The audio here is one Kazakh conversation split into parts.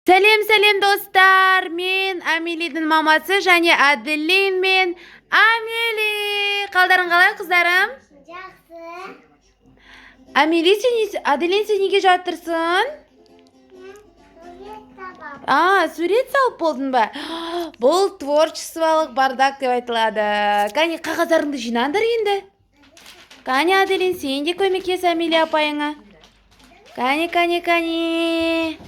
Сәлем достар, мен Амелидің мамасы және Аделин мен Амели. Қалдарың қалай қыздарым? Жақсы. Аделин сен неге жатырсың? Сурет салып болдың ба? Бұл творчестволық бардак деп айтылады. Кәне қағаздарыңды жинаңдар енді. Кәне Аделин, сен де көмектес Амели апайыңа. Кәне.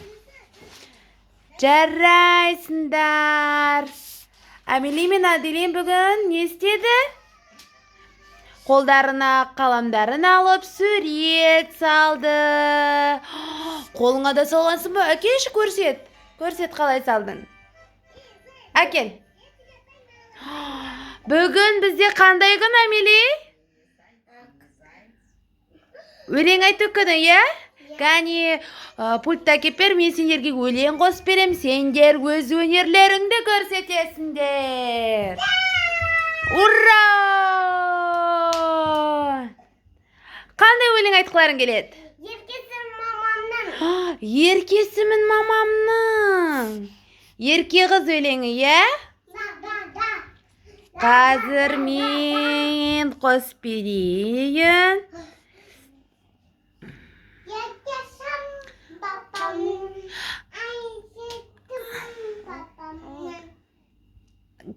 Жарайсыңдар. Амели мен Аделин бүгін не істеді? Қолдарына қаламдарын алып сурет салды. Қолыңа да салғансың ба? Әкелші көрсет. Көрсет қалай салдың. Әкел. Бүгін бізде қандай күн, Амели? Өлең айту күні, иә? Кәне, пультта кепер, мен сендерге өлең қосып берем, сендер өз өнерлеріңді көрсетесіңдер. Ура! Қандай өлең айтқыларың келеді? Еркесімін мамамның. Ерке қыз өлеңі, иә? Қазір мен қосып берейін.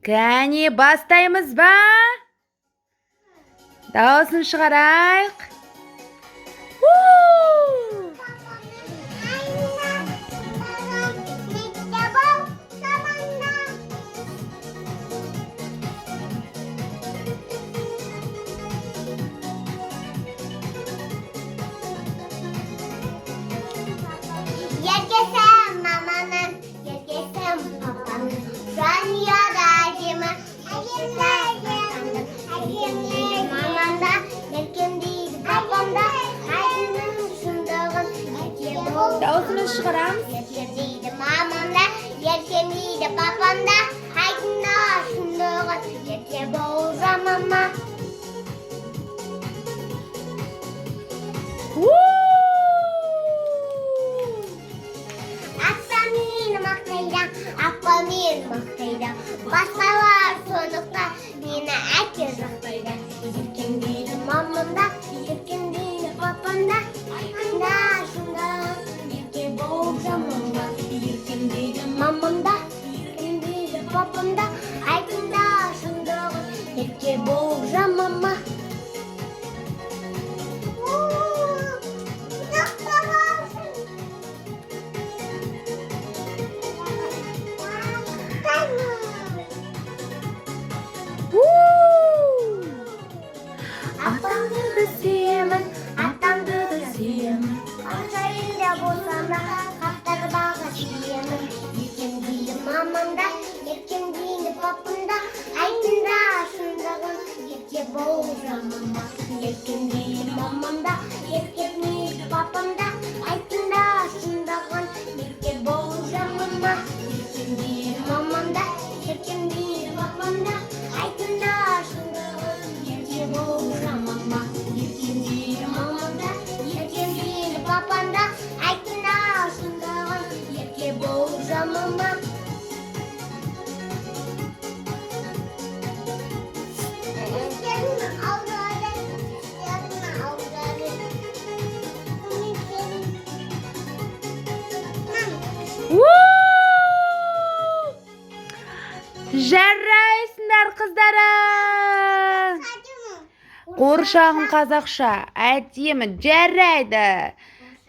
Кәне, бастаймыз ба? Дауысын шығарайық. Еркесім маманың, еркесім папаның, жанұяда әдемі, әдемі мамамда, еркем дейді папамда, айтының шындығын, ерке бол. Дауысымыз шығарамыз. Еркем дейді мамамда, еркем дейді папамда, айтында шындығын, ерке бол жамама. Апа мені мақтайды, басқалар сондықтан мені әке жақтайды. Еркем дейді мамамда, еркем дейді папамда, айтында шындығын, ерке болып жамама. Еркем дейді мамамда, еркем дейді папамда, айтында шындығын, ерке болып жамама. Атамды да сүйемін, қанша елде болсам да, қаптар баға сүйемін. Еркем дейді мамамда, еркем дейді папамда, айтында шындығын, ерке бол жамама. Еркем дейді мамамда, еркем дейді папамда, айтында шындығын, ерке бол жамама. Еркем дейді мамамда, еркем дейді папамда, айтында шындығын, ерке бол жамама. Еркем дейді мамамда, еркем дейді папамда, айтында шындығын, ерке бол жамама. Жарайсыңдар қыздарым. Қуыршағым қазақша әдемі, жарайды.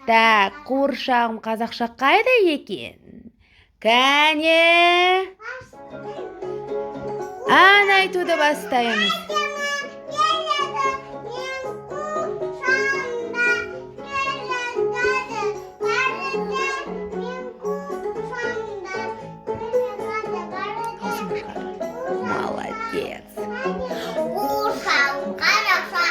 Так, қуыршағым қазақша қайда екен? Кәне, ән айтуды бастаймыз. Молодец. Қуыршағым қазақша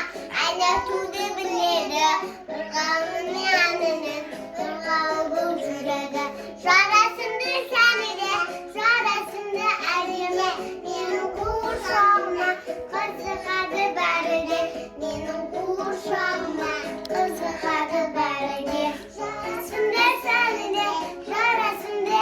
ән айтуды біледі, ырғалының әнінен ырғалып жүреді. Жарасымды сәніне, жарасымды әдемі, менің қуыршағыма қызығады бәрі де. Менің қуыршағыма қызығады бәрі де. Жарасымды сәніне, жарасымды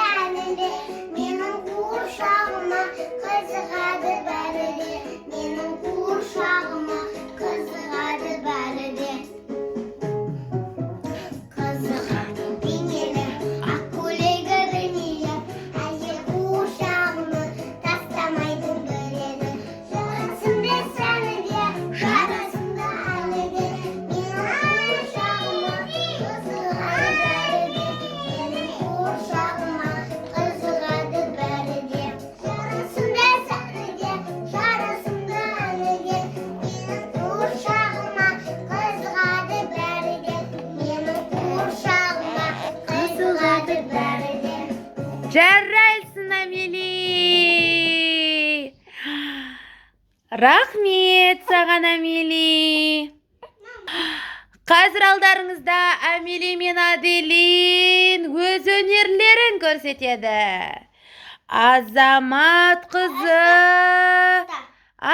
Жарайсың, Амели. Рахмет саған, Амели. Қазір алдарыңызда Амели мен Аделин өз өнерлерін көрсетеді. Азамат қызы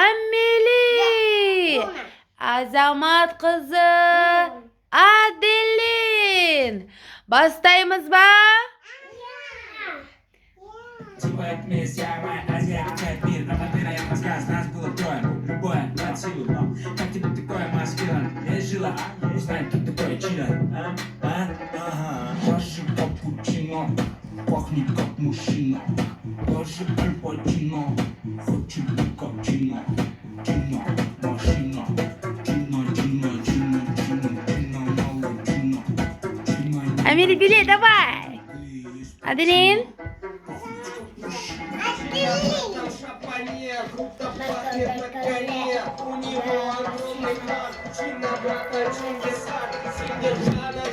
Амели. Азамат қызы Аделин. Бастаймыз ба? Типа отмесь, я моя азиатская пир. На папире я рассказ, нас было трое. Любое от силы. Как тебе такое маскила? Я жила, узнай, кто такой чила. Ваши капучино пахнет как мужчина. Даже припадина, хочу капучино. Чина, машина. Чина, чина, чина, чина, чина, малый чина. Чина, Амели, билей, давай. Аделин. Шапане, круто пахнет на коне. У него огромный хат, чинно брата, чингисхан. Сидит жара,